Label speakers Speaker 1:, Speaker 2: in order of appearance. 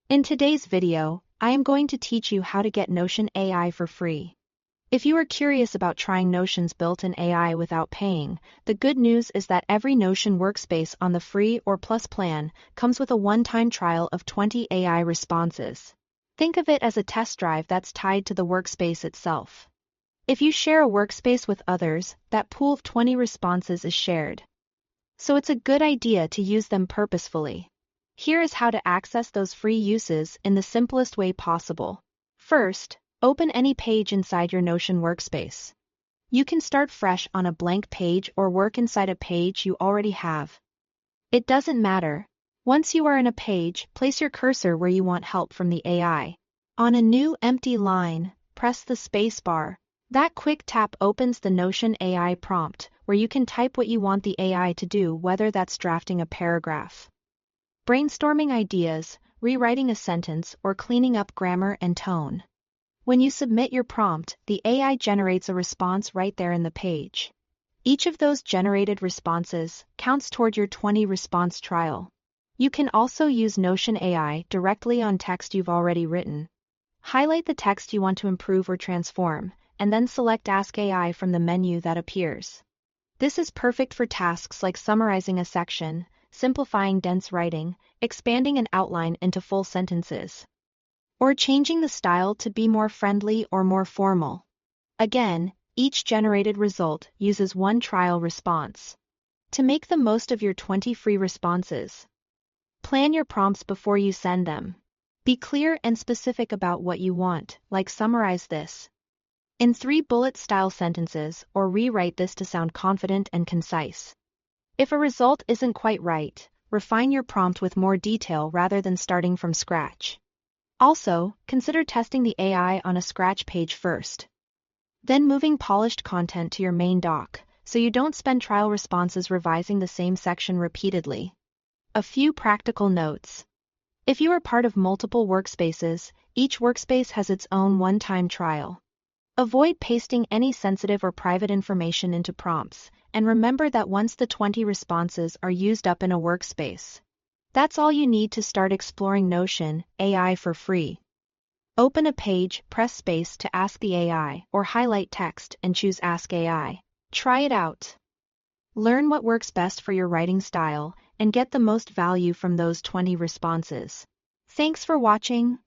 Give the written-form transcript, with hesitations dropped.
Speaker 1: In today's video, I am going to teach you how to get Notion AI for free. If you are curious about trying Notion's built-in AI without paying, the good news is that every Notion workspace on the free or plus plan comes with a one-time trial of 20 AI responses. Think of it as a test drive that's tied to the workspace itself. If you share a workspace with others, that pool of 20 responses is shared. So it's a good idea to use them purposefully. Here is how to access those free uses in the simplest way possible. First, open any page inside your Notion workspace. You can start fresh on a blank page or work inside a page you already have. It doesn't matter. Once you are in a page, place your cursor where you want help from the AI. On a new empty line, press the space bar. That quick tap opens the Notion AI prompt, where you can type what you want the AI to do, whether that's drafting a paragraph, brainstorming ideas, rewriting a sentence, or cleaning up grammar and tone. When you submit your prompt, the AI generates a response right there in the page. Each of those generated responses counts toward your 20 response trial. You can also use Notion AI directly on text you've already written. Highlight the text you want to improve or transform, and then select Ask AI from the menu that appears. This is perfect for tasks like summarizing a section, simplifying dense writing, expanding an outline into full sentences, or changing the style to be more friendly or more formal. Again, each generated result uses one trial response. To make the most of your 20 free responses, plan your prompts before you send them. Be clear and specific about what you want, like summarize this in 3 bullet-style sentences, or rewrite this to sound confident and concise. If a result isn't quite right, refine your prompt with more detail rather than starting from scratch. Also, consider testing the AI on a scratch page first. Then moving polished content to your main doc, so you don't spend trial responses revising the same section repeatedly. A few practical notes. If you are part of multiple workspaces, each workspace has its own one-time trial. Avoid pasting any sensitive or private information into prompts, and remember that once the 20 responses are used up in a workspace, that's all you need to start exploring Notion AI for free. Open a page, press space to ask the AI, or highlight text and choose Ask AI. Try it out. Learn what works best for your writing style, and get the most value from those 20 responses. Thanks for watching.